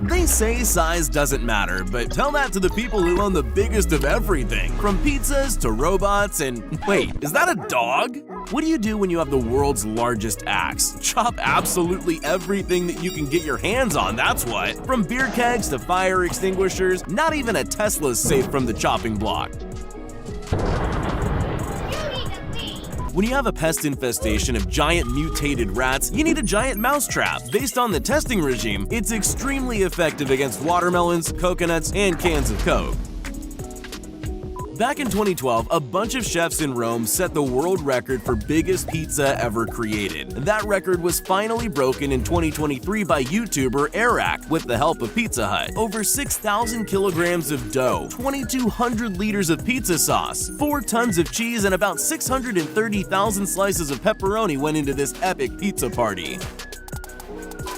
They say size doesn't matter, but tell that to the people who own the biggest of everything, from pizzas to robots and… Wait, is that a dog? What do you do when you have the world's largest axe? Chop absolutely everything that you can get your hands on, that's what. From beer kegs to fire extinguishers, not even a Tesla's safe from the chopping block. When you have a pest infestation of giant mutated rats, you need a giant mousetrap. Based on the testing regime, it's extremely effective against watermelons, coconuts, and cans of Coke. Back in 2012, a bunch of chefs in Rome set the world record for biggest pizza ever created. That record was finally broken in 2023 by YouTuber Eric with the help of Pizza Hut. Over 6,000 kilograms of dough, 2,200 liters of pizza sauce, 4 tons of cheese, and about 630,000 slices of pepperoni went into this epic pizza party.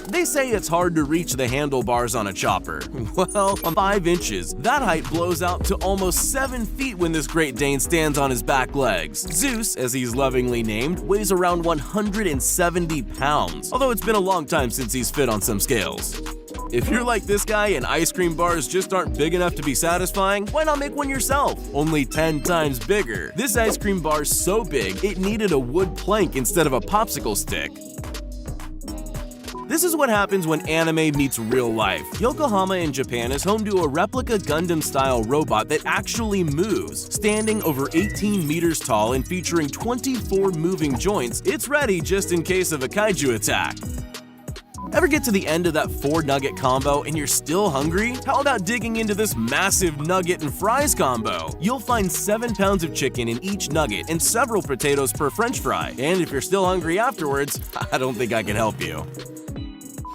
They say it's hard to reach the handlebars on a chopper. Well, on 5 inches, that height blows out to almost 7 feet when this Great Dane stands on his back legs. Zeus, as he's lovingly named, weighs around 170 pounds, although it's been a long time since he's fit on some scales. If you're like this guy and ice cream bars just aren't big enough to be satisfying, why not make one yourself? Only 10 times bigger. This ice cream bar's so big, it needed a wood plank instead of a popsicle stick. This is what happens when anime meets real life. Yokohama in Japan is home to a replica Gundam-style robot that actually moves. Standing over 18 meters tall and featuring 24 moving joints, it's ready just in case of a kaiju attack. Ever get to the end of that 4-nugget combo and you're still hungry? How about digging into this massive nugget and fries combo? You'll find 7 pounds of chicken in each nugget and several potatoes per french fry. And if you're still hungry afterwards, I don't think I can help you.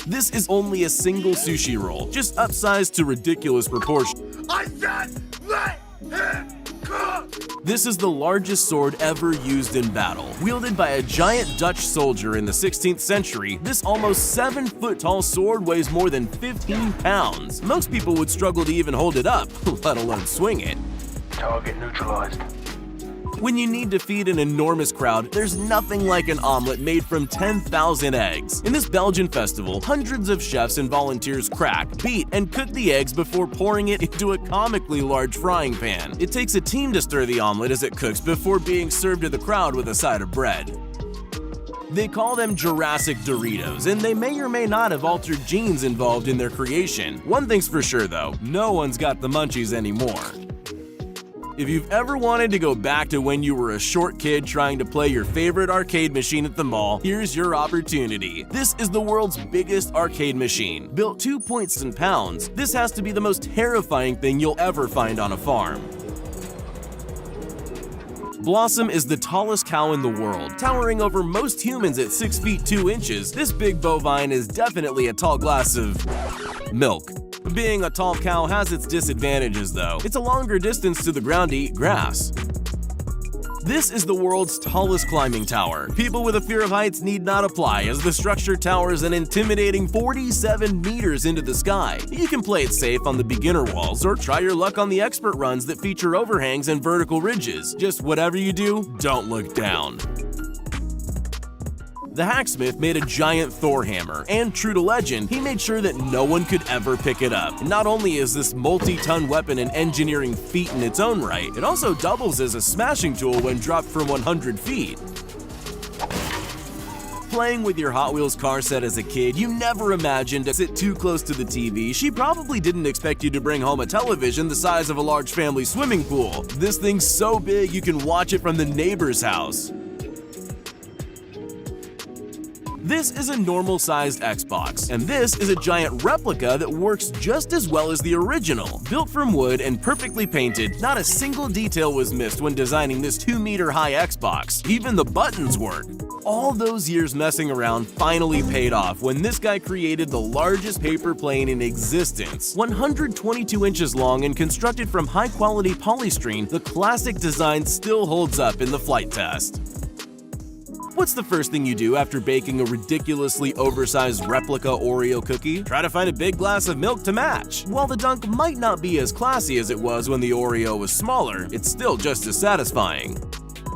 This is only a single sushi roll, just upsized to ridiculous proportions. I said let him cook! This is the largest sword ever used in battle. Wielded by a giant Dutch soldier in the 16th century, this almost 7-foot-tall sword weighs more than 15 pounds. Most people would struggle to even hold it up, let alone swing it. Target neutralized. When you need to feed an enormous crowd, there's nothing like an omelet made from 10,000 eggs. In this Belgian festival, hundreds of chefs and volunteers crack, beat, and cook the eggs before pouring it into a comically large frying pan. It takes a team to stir the omelet as it cooks before being served to the crowd with a side of bread. They call them Jurassic Doritos, and they may or may not have altered genes involved in their creation. One thing's for sure though, no one's got the munchies anymore. If you've ever wanted to go back to when you were a short kid trying to play your favorite arcade machine at the mall, here's your opportunity. This is the world's biggest arcade machine. Built 2 pounds, this has to be the most terrifying thing you'll ever find on a farm. Blossom is the tallest cow in the world, towering over most humans at 6 feet 2 inches. This big bovine is definitely a tall glass of milk. Being a tall cow has its disadvantages though. It's a longer distance to the ground to eat grass. This is the world's tallest climbing tower. People with a fear of heights need not apply, as the structure towers an intimidating 47 meters into the sky. You can play it safe on the beginner walls or try your luck on the expert runs that feature overhangs and vertical ridges. Just whatever you do, don't look down. The hacksmith made a giant Thor hammer, and true to legend, he made sure that no one could ever pick it up. Not only is this multi-ton weapon an engineering feat in its own right, it also doubles as a smashing tool when dropped from 100 feet. Playing with your Hot Wheels car set as a kid, you never imagined to sit too close to the TV. She probably didn't expect you to bring home a television the size of a large family swimming pool. This thing's so big you can watch it from the neighbor's house. This is a normal-sized Xbox, and this is a giant replica that works just as well as the original. Built from wood and perfectly painted, not a single detail was missed when designing this 2-meter-high Xbox. Even the buttons work. All those years messing around finally paid off when this guy created the largest paper plane in existence. 122 inches long and constructed from high-quality polystyrene, the classic design still holds up in the flight test. What's the first thing you do after baking a ridiculously oversized replica Oreo cookie? Try to find a big glass of milk to match. While the dunk might not be as classy as it was when the Oreo was smaller, it's still just as satisfying.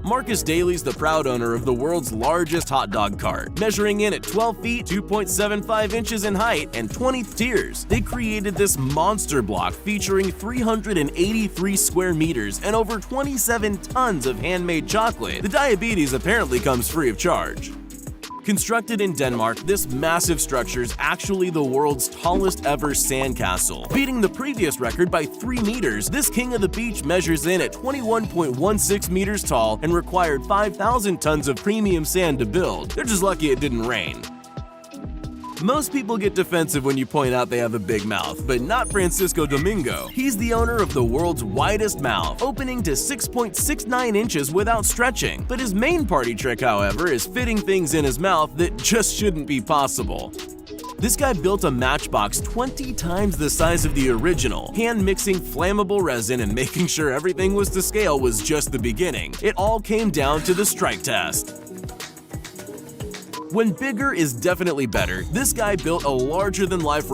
Marcus Daly's the proud owner of the world's largest hot dog cart, measuring in at 12 feet, 2.75 inches in height, and 20 tiers. They created this monster block featuring 383 square meters and over 27 tons of handmade chocolate. The diabetes apparently comes free of charge. Constructed in Denmark, this massive structure is actually the world's tallest ever sandcastle. Beating the previous record by 3 meters, this king of the beach measures in at 21.16 meters tall and required 5,000 tons of premium sand to build. They're just lucky it didn't rain. Most people get defensive when you point out they have a big mouth, but not Francisco Domingo. He's the owner of the world's widest mouth, opening to 6.69 inches without stretching. But his main party trick, however, is fitting things in his mouth that just shouldn't be possible. This guy built a matchbox 20 times the size of the original. Hand mixing flammable resin and making sure everything was to scale was just the beginning. It all came down to the strike test. When bigger is definitely better, this guy built a larger-than-life